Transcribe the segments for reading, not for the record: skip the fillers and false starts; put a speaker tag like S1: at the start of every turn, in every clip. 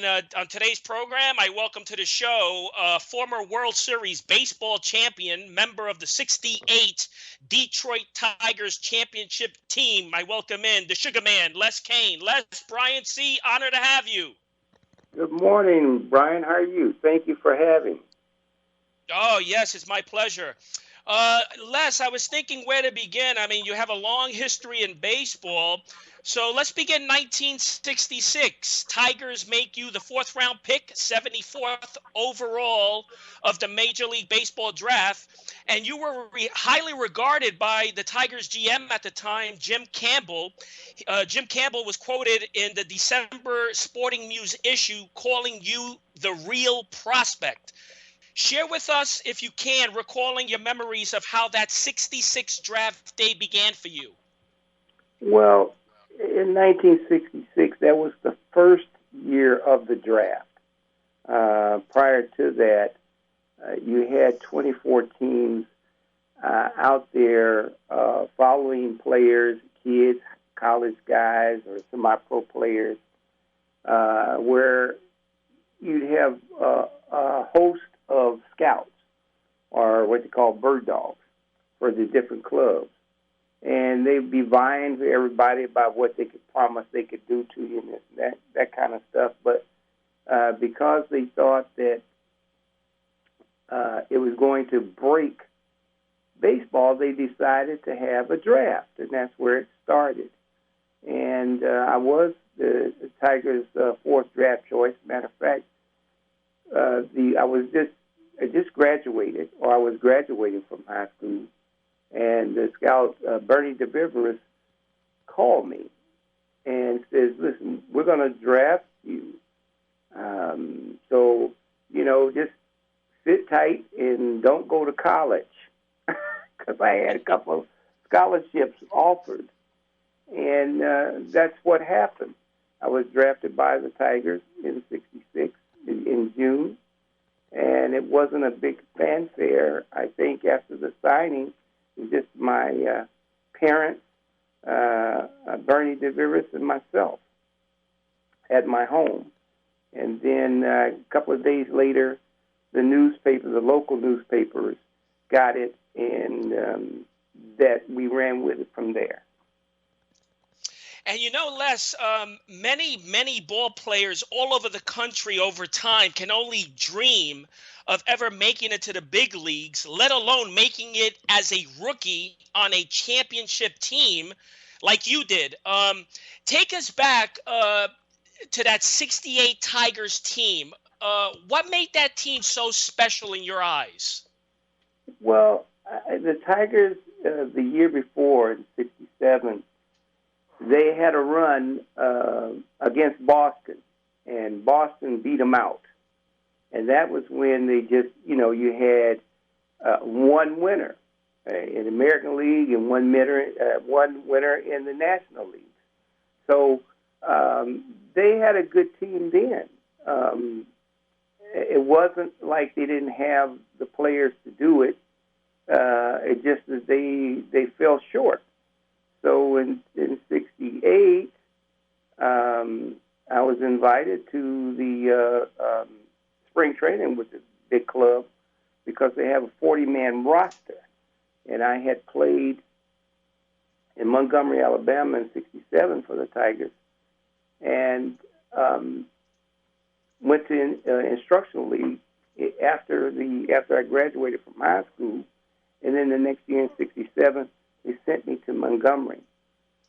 S1: And on today's program, I welcome to the show former World Series baseball champion, member of the '68 Detroit Tigers championship team. I welcome in the Sugar Man, Cain. Brian C., honor to have you.
S2: Good morning, Brian. How are you? Thank you for having me.
S1: Oh, yes, it's my pleasure. Les, I was thinking where to begin. I mean, you have a long history in baseball. So let's begin 1966. Tigers make you the fourth-round pick, 74th overall of the Major League Baseball draft. And you were highly regarded by the Tigers GM at the time, Jim Campbell. Jim Campbell was quoted in the December Sporting News issue calling you the real prospect. Share with us, if you can, recalling your memories of how that '66 draft day began for you.
S2: Well, in 1966, that was the first year of the draft. Prior to that, you had 24 teams out there following players, kids, college guys, or semi-pro players, where you'd have a host of scouts, or what they call bird dogs, for the different clubs. And they'd be vying for everybody about what they could promise they could do to you and that kind of stuff. But because they thought that it was going to break baseball, they decided to have a draft, and that's where it started. And I was the Tigers' fourth draft choice. Matter of fact, I just graduated, or I was graduating from high school, and the scout, Bernie DeViveris, called me and says, listen, we're going to draft you. So, just sit tight and don't go to college, because I had a couple of scholarships offered. And that's what happened. I was drafted by the Tigers in '66 in June. And it wasn't a big fanfare. I think after the signing, it was just my parents, Bernie DeViveris, and myself at my home. And then a couple of days later, the local newspapers got it, and that we ran with it from there.
S1: And Les, many ball players all over the country over time can only dream of ever making it to the big leagues, let alone making it as a rookie on a championship team like you did. Take us back to that '68 Tigers team. What made that team so special in your eyes?
S2: Well, the Tigers, the year before, in '67, they had a run against Boston, and Boston beat them out. And that was when they just, you had one winner in the American League and one winner in the National League. So they had a good team then. It wasn't like they didn't have the players to do it. It just that they fell short. So in '68, I was invited to the spring training with the big club because they have a 40-man roster. And I had played in Montgomery, Alabama in '67 for the Tigers, and went to instructional league after I graduated from high school. And then the next year in '67, they sent me to Montgomery.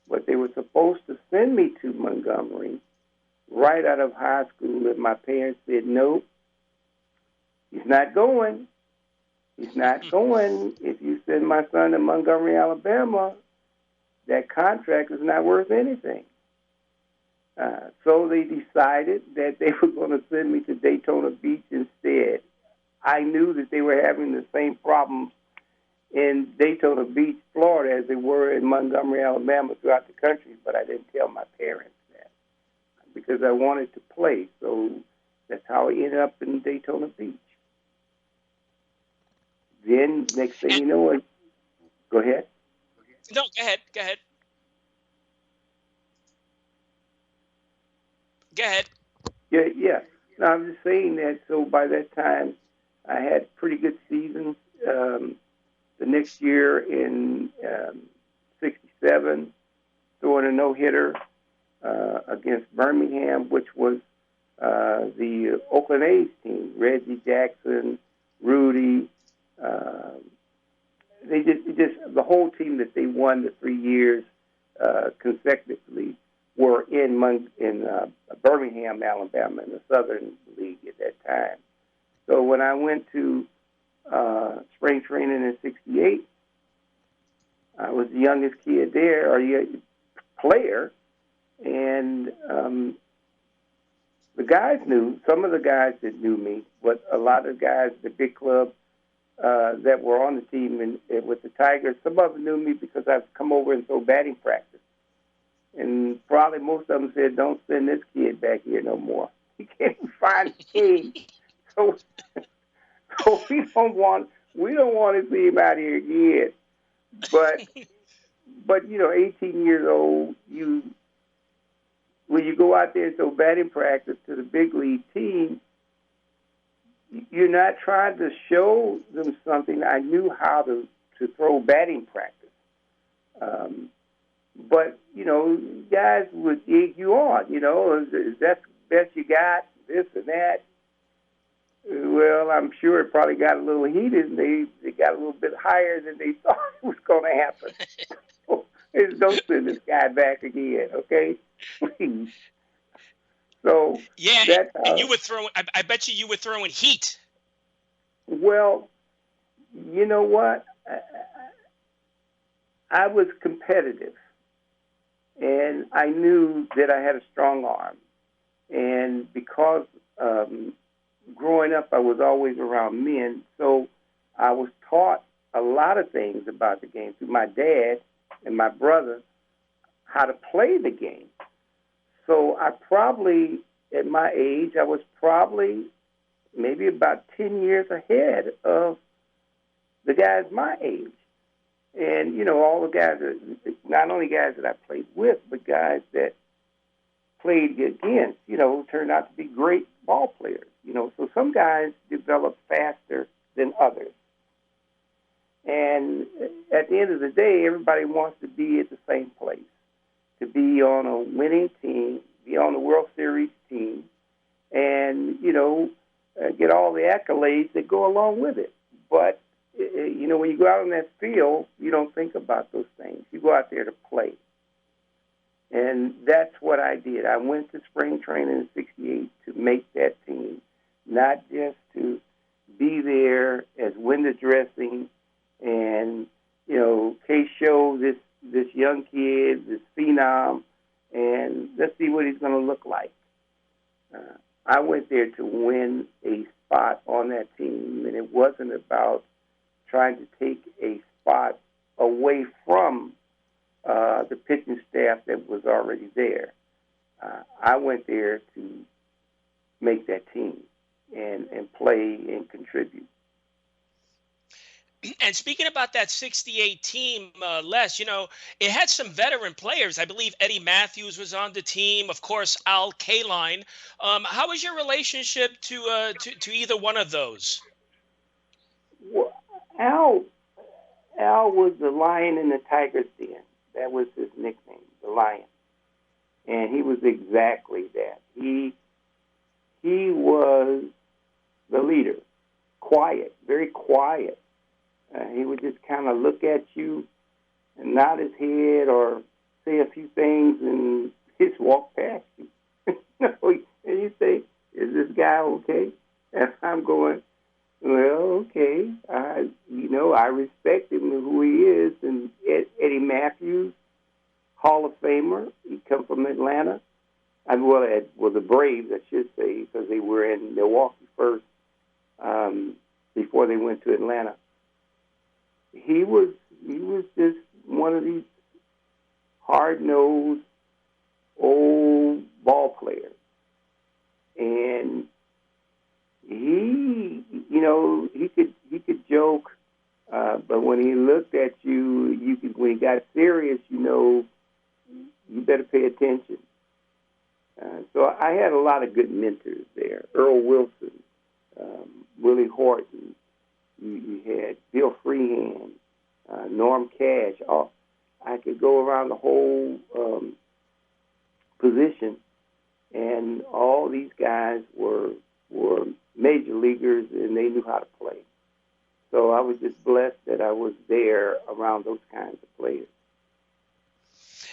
S2: But they were supposed to send me to Montgomery right out of high school, and my parents said, nope, he's not going. He's not going. If you send my son to Montgomery, Alabama, that contract is not worth anything. So they decided that they were going to send me to Daytona Beach instead. I knew that they were having the same problems in Daytona Beach, Florida, as they were in Montgomery, Alabama, throughout the country, but I didn't tell my parents that because I wanted to play. So that's how I ended up in Daytona Beach. Then, next thing you know, go ahead.
S1: No, go ahead. Go ahead.
S2: Yeah, yeah. No, I'm just saying that. So by that time, I had pretty good seasons. The next year in '67, throwing a no-hitter against Birmingham, which was the Oakland A's team. Reggie Jackson, Rudy. They just the whole team that they won the 3 years consecutively were in Birmingham, Alabama, in the Southern League at that time. So when I went to spring training in '68, I was the youngest kid there, or player, and the guys knew. Some of the guys that knew me, but a lot of the guys, the big club that were on the team and with the Tigers, some of them knew me because I'd come over and throw batting practice. And probably most of them said, "Don't send this kid back here no more. He can't even find a team." So we don't want to see him out here again. But 18 years old, when you go out there and throw batting practice to the big league team, you're not trying to show them something. I knew how to throw batting practice. But, guys would egg you on, is that the best you got, this and that. Well, I'm sure it probably got a little heated, and they got a little bit higher than they thought it was going to happen. So, don't send this guy back again, okay? Please. So
S1: yeah, and you were throwing. I bet you were throwing heat.
S2: Well, you know what? I was competitive, and I knew that I had a strong arm, and because growing up, I was always around men, so I was taught a lot of things about the game through my dad and my brother, how to play the game. So I probably, at my age, I was probably maybe about 10 years ahead of the guys my age. And, all the guys, not only guys that I played with, but guys that played against, turned out to be great ball players. So some guys develop faster than others. And at the end of the day, everybody wants to be at the same place, to be on a winning team, be on the World Series team, and, get all the accolades that go along with it. But, when you go out on that field, you don't think about those things. You go out there to play. And that's what I did. I went to spring training in '68 to make that team, not just to be there as window dressing and, case show this young kid, this phenom, and let's see what he's going to look like. I went there to win a spot on that team, and it wasn't about trying to take a spot away from the pitching staff that was already there. I went there to make that team and play and contribute.
S1: And speaking about that '68 team, Les, it had some veteran players. I believe Eddie Matthews was on the team. Of course, Kaline. How was your relationship to either one of those?
S2: Well, Al was the lion in the tiger's den. That was his nickname, the lion. And he was exactly that. He was the leader, quiet, very quiet. He would just kind of look at you and nod his head or say a few things and just walk past you. And you say, "Is this guy okay?" And I'm going, "Well, okay. I respect him and who he is." And Eddie Matthews, Hall of Famer. He come from Atlanta. The Braves, I should say, because they were in Milwaukee first before they went to Atlanta. He was just one of these hard-nosed old ball players, and he could joke, but when he looked at you, when he got serious, you better pay attention. So I had a lot of good mentors there. Earl Wilson, Willie Horton. You had Bill Freehand, Norm Cash. I could go around the whole position, and all these guys were major leaguers, and they knew how to play. So I was just blessed that I was there around those kinds of players.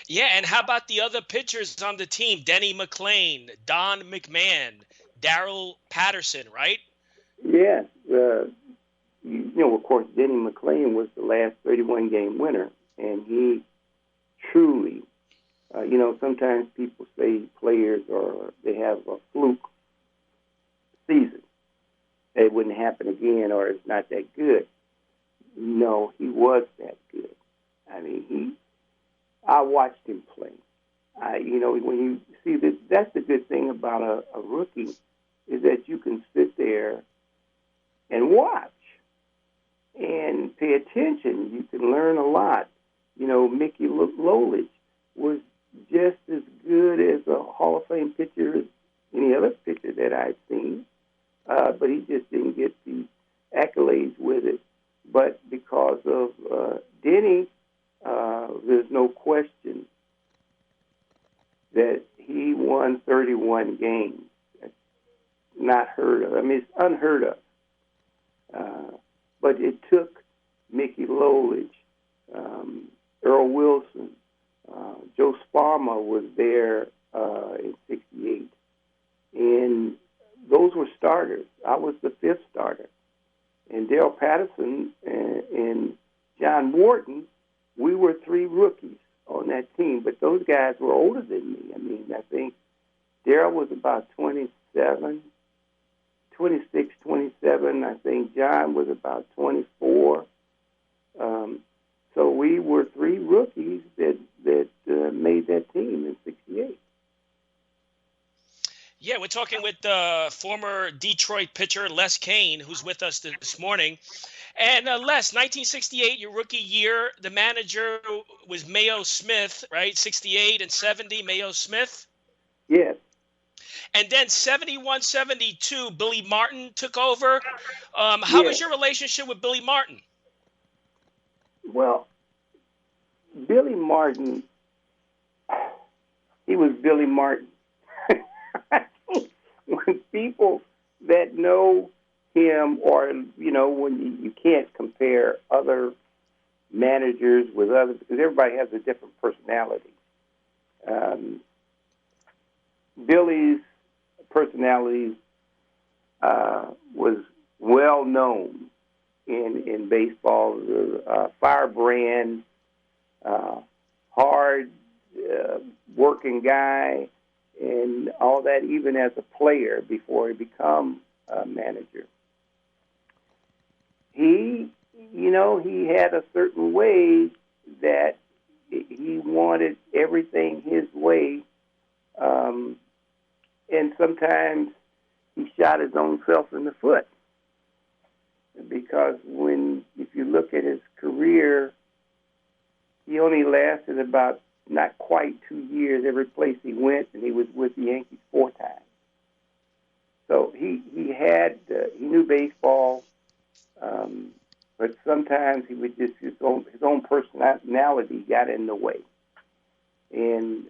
S1: Yeah, and how about the other pitchers on the team? Denny McLain, Don McMahon, Darrell Patterson, right?
S2: Yes. Of course, Denny McLain was the last 31-game winner, and he truly, sometimes people say players they have a fluke season. It wouldn't happen again, or it's not that good. No, he was that good. I mean, I watched him play. When you see that's the good thing about a rookie is that you can sit there and watch and pay attention. You can learn a lot. Mickey Lolich was just as good as a Hall of Fame pitcher as any other pitcher that I've seen, but he just didn't get the accolades with it. But because of Denny, there's no question that he won 31 games. That's not heard of. I mean, it's unheard of. But it took Mickey Lolich, Earl Wilson, Joe Sparma was there in '68, and those were starters. I was the fifth starter, and Dale Patterson and John Morton, we were three rookies on that team. But those guys were older than me. I mean, I think Dale was about 26, 27. I think John was about 24. So we were three rookies that made that team in '68.
S1: Yeah, we're talking with former Detroit pitcher Les Cain, who's with us this morning. And Les, 1968, your rookie year, the manager was Mayo Smith, right? 68 and 70, Mayo Smith.
S2: Yes.
S1: And then 71, 72, Billy Martin took over. How was your relationship with Billy Martin?
S2: Well, Billy Martin, he was Billy Martin. When people that know him, or, when you can't compare other managers with others, because everybody has a different personality. Billy's personality was well known in baseball. Firebrand, hard working guy, and all that, even as a player before he become a manager. He had a certain way that he wanted everything his way, and sometimes he shot his own self in the foot, because if you look at his career, he only lasted about not quite 2 years every place he went, and he was with the Yankees 4 times. So he knew baseball, but sometimes he would just his own personality got in the way, and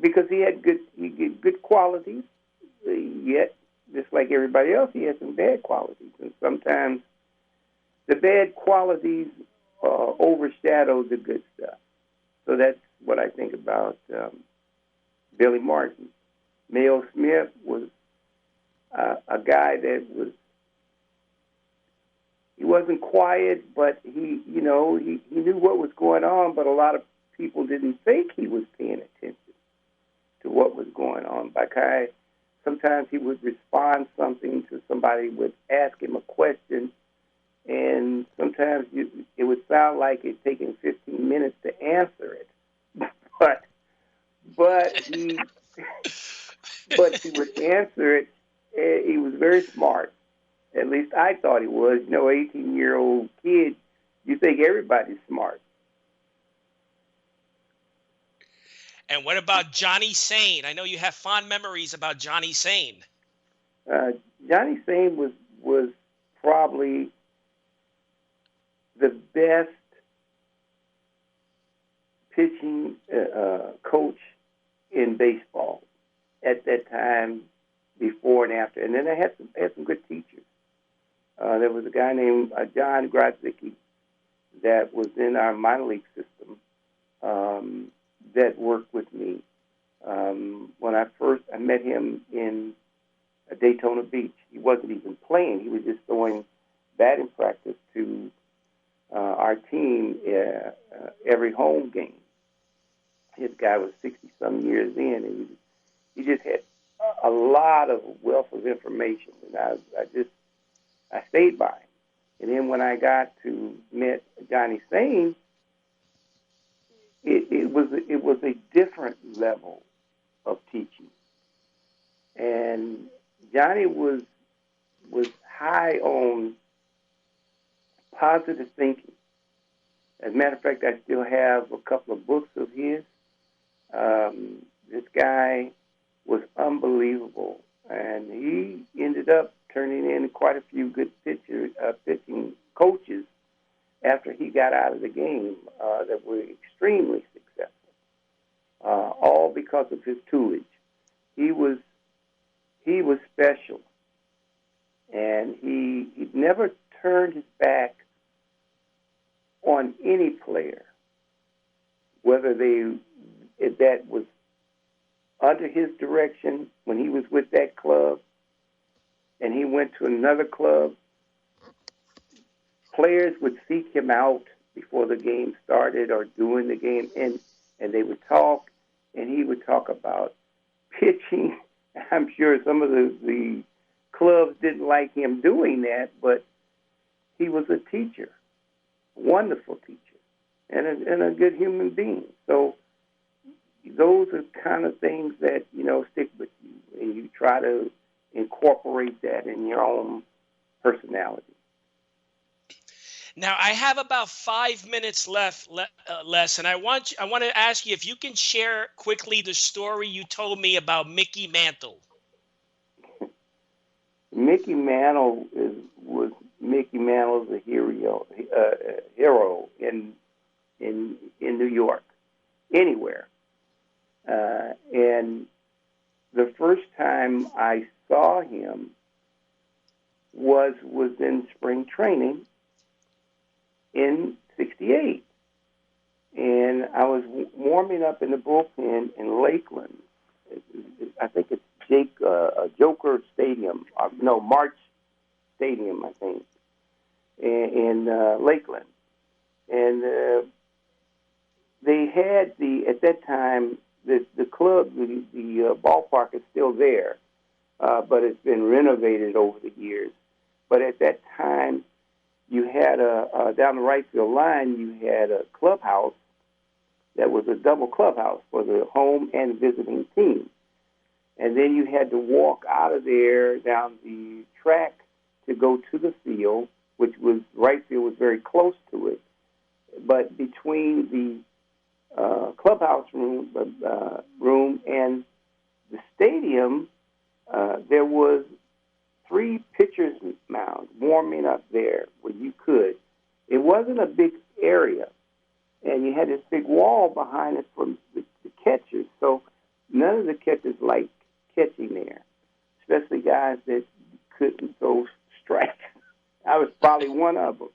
S2: because he had good qualities, yet just like everybody else, he had some bad qualities, and sometimes the bad qualities overshadow the good stuff. So that's what I think about Billy Martin. Mayo Smith was a guy that he wasn't quiet, but he knew what was going on, but a lot of people didn't think he was paying attention to what was going on. Sometimes he would respond something to somebody, would ask him a question, and sometimes it would sound like it taking 15 minutes to answer it, but he would answer it. He was very smart. At least I thought he was. 18-year-old kid, you think everybody's smart.
S1: And what about Johnny Sane? I know you have fond memories about Johnny Sane.
S2: Johnny Sane was probably the best pitching coach in baseball at that time, before and after. And then I had some good teachers. There was a guy named John Gradzicki that was in our minor league system that worked with me. When I met him in Daytona Beach, he wasn't even playing. He was just throwing batting practice to our team every home game. His guy was 60-some years in, and he just had a lot of wealth of information, and I stayed by him. And then when I got to meet Johnny Sane, it was a different level of teaching, and Johnny was high on positive thinking. As a matter of fact, I still have a couple of books of his. This guy was unbelievable, and he ended up turning in quite a few good pitching coaches after he got out of the game that were extremely successful, all because of his tutelage. He was special, and he never turned his back on any player, whether that was under his direction when he was with that club and he went to another club. Players would seek him out before the game started or during the game, and they would talk, and he would talk about pitching. I'm sure some of the clubs didn't like him doing that, but he was a teacher, a wonderful teacher, and a good human being. So those are kind of things that, stick with you, and you try to incorporate that in your own personality.
S1: Now, I have about 5 minutes left, Les, and I want to ask you if you can share quickly the story you told me about Mickey Mantle.
S2: Mickey Mantle was a hero in New York, anywhere. And the first time I saw him was in spring training in '68. And I was warming up in the bullpen in Lakeland. I think it's Joker Stadium. March Stadium, I think, in Lakeland. And they had at that time, the club, the ballpark is still there, but it's been renovated over the years. But at that time, you had down the right field line, you had a clubhouse that was a double clubhouse for the home and visiting team. And then you had to walk out of there down the track to go to the field, which was right field was very close to it. But between the clubhouse room and the stadium, there was 3 pitchers' mounds warming up there where you could. It wasn't a big area, and you had this big wall behind it for the catchers. So none of the catchers liked catching there, especially guys that couldn't throw strikes. I was probably one of them.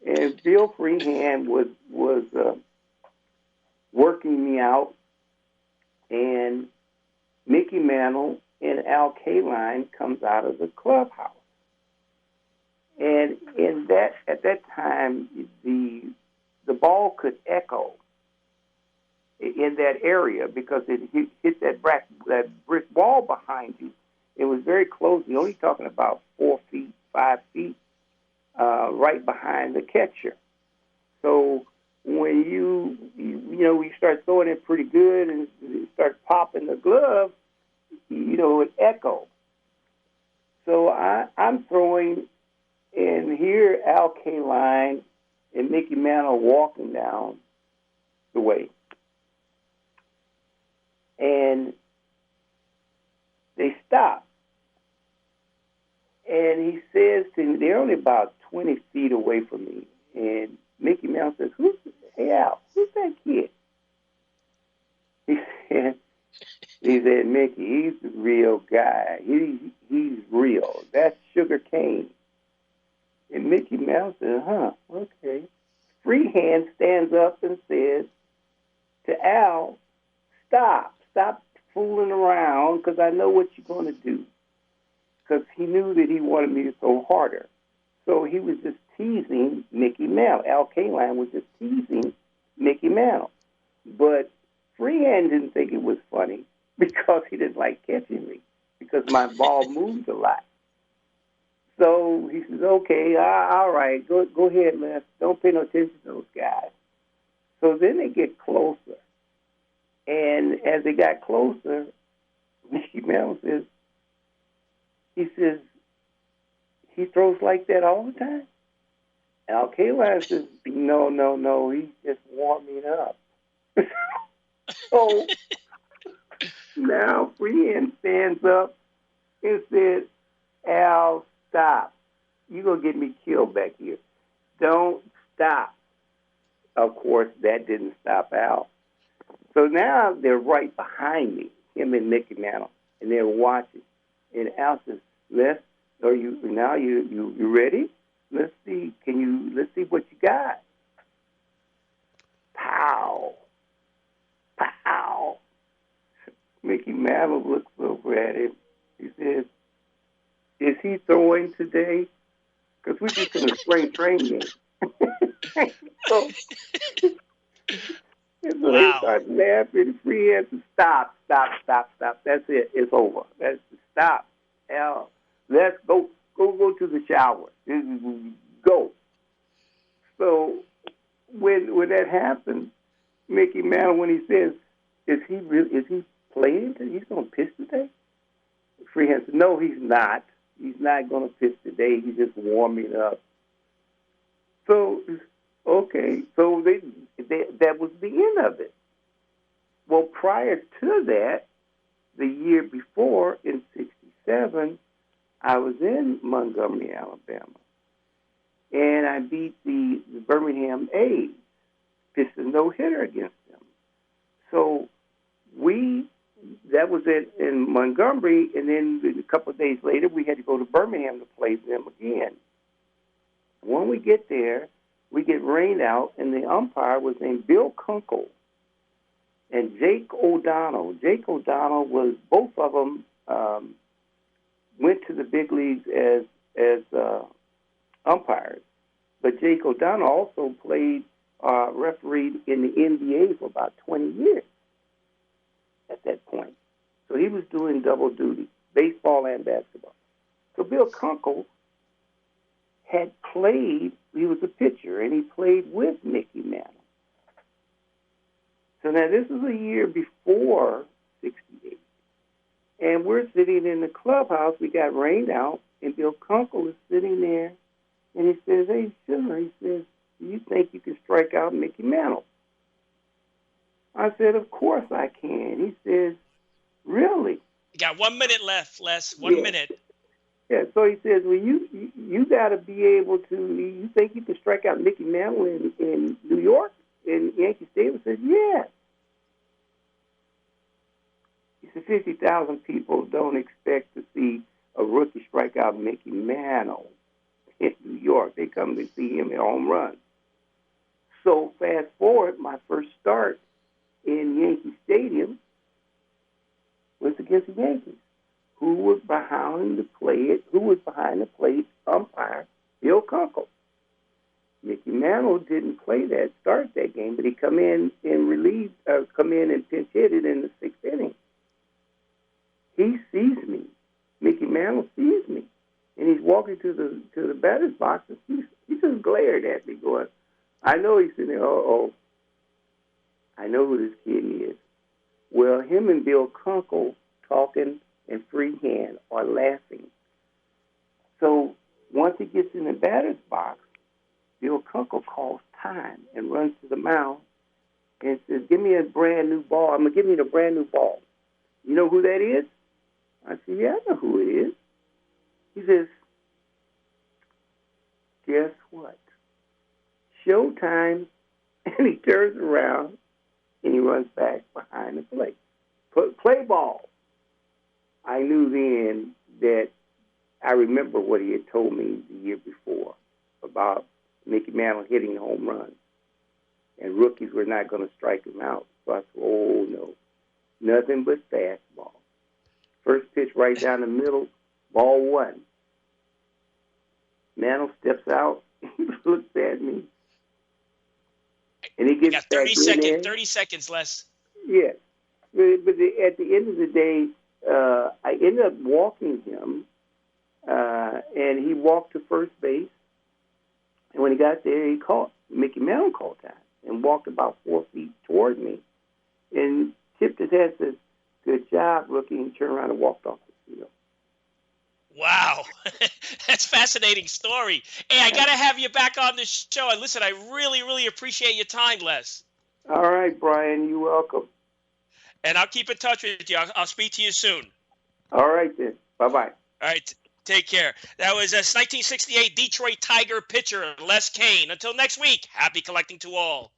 S2: And Bill Freehand was working me out, and Mickey Mantle and Al Kaline comes out of the clubhouse. And at that time, the ball could echo in that area because it hit that brick wall behind you. It was very close. You're only talking about 4 feet, 5 feet, right behind the catcher. So when you start throwing it pretty good and you start popping the glove, it echoed. So I'm throwing, and here Al Kaline and Mickey Mantle walking down the way. and they stop. And he says to me, they're only about 20 feet away from me. And Mickey Mouse says, hey, Al, who's that kid? He said, Mickey, he's the real guy. He's real. That's Sugar Cain. And Mickey Mouse said, okay. Freehand stands up and says to Al, stop fooling around, because I know what you're going to do. Because he knew that he wanted me to throw harder. So he was just teasing Mickey Mantle. Al Kaline was just teasing Mickey Mantle. But Freehand didn't think it was funny because he didn't like catching me, because my ball moved a lot. So he says, okay, all right, go ahead, Les. Don't pay no attention to those guys. So then they get closer. And as they got closer, Mickey Mantle says, he throws like that all the time? Al Kaline says, no, he's just warming up. So now Freehand stands up and says, Al, stop. You're going to get me killed back here. Don't stop. Of course, that didn't stop Al. So now they're right behind me, him and Mickey Mantle, and they're watching. And Al says, Les, are you ready? Let's see what you got. Pow. Pow. Mickey Mantle looks over at him. He says, is he throwing today? Because we're just in a spring training game. So they start laughing. Freehand says, stop. That's it. It's over. Stop. Al, let's go to the shower. Go. So when that happens, Mickey Mantle, when he says, is he playing? He's going to pitch today? Freehand said, no, he's not. He's not going to pitch today. He's just warming up. So, okay. So that was the end of it. Well, prior to that, the year before, in 1967, I was in Montgomery, Alabama, and I beat the Birmingham A's, pitched a no-hitter against them. So that was it in Montgomery, and then a couple of days later, we had to go to Birmingham to play them again. When we get there, we get rained out, and the umpire was named Bill Kunkel and Jake O'Donnell. Jake O'Donnell was, both of them went to the big leagues as umpires. But Jake O'Donnell also played refereed in the NBA for about 20 years at that point. So he was doing double duty, baseball and basketball. So Bill Kunkel had played, he was a pitcher, and he played with Mickey Mantle. So now this is a year before 68. And we're sitting in the clubhouse. We got rained out, and Bill Kunkel is sitting there, and he says, hey, Sugar, he says, do you think you can strike out Mickey Mantle? I said, of course I can. He says, really?
S1: You got 1 minute left, Les. 1 minute.
S2: Yeah, so he says, well, you got to be able to, you think you can strike out Mickey Mantle in New York, in Yankee Stadium? I said, yeah. He said, 50,000 people don't expect to see a rookie strike out Mickey Mantle in New York. They come to see him in home runs. So fast forward, my first start in Yankee Stadium was against the Yankees. Who was behind the plate umpire? Bill Kunkel. Mickey Mantle didn't start that game, but he come in and pinch hit it in the sixth inning. He sees me. Mickey Mantle sees me, and he's walking to the batter's box, and he just glared at me, going, I know he's sitting there. I know who this kid is. Well, him and Bill Kunkel talking and freehand are laughing. So once he gets in the batter's box, Bill Kunkel calls time and runs to the mound and says, give me a brand new ball. I'm going to give you a brand new ball. You know who that is? I said, yeah, I know who it is. He says, guess what? Showtime. And he turns around and he runs back behind the plate. Play ball. I knew then that I remember what he had told me the year before about Mickey Mantle hitting home runs. And rookies were not going to strike him out. So I said, oh, no. Nothing but fastball. First pitch right down the middle, ball one. Mantle steps out, looks at me, and he gets
S1: got 30
S2: back in there.
S1: 30 seconds less.
S2: Yes. But at the end of the day, I ended up walking him, and he walked to first base. And when he got there, he called, Mickey Mantle called time and walked about 4 feet toward me and tipped his head, said, good job, rookie, and turned around and walked off the field.
S1: Wow. That's a fascinating story. Hey, I got to have you back on the show. And listen, I really, really appreciate your time, Les.
S2: All right, Brian, you're welcome.
S1: And I'll keep in touch with you. I'll speak to you soon.
S2: All right, then. Bye-bye.
S1: All right. Take care. That was a 1968 Detroit Tiger pitcher, Les Cain. Until next week, happy collecting to all.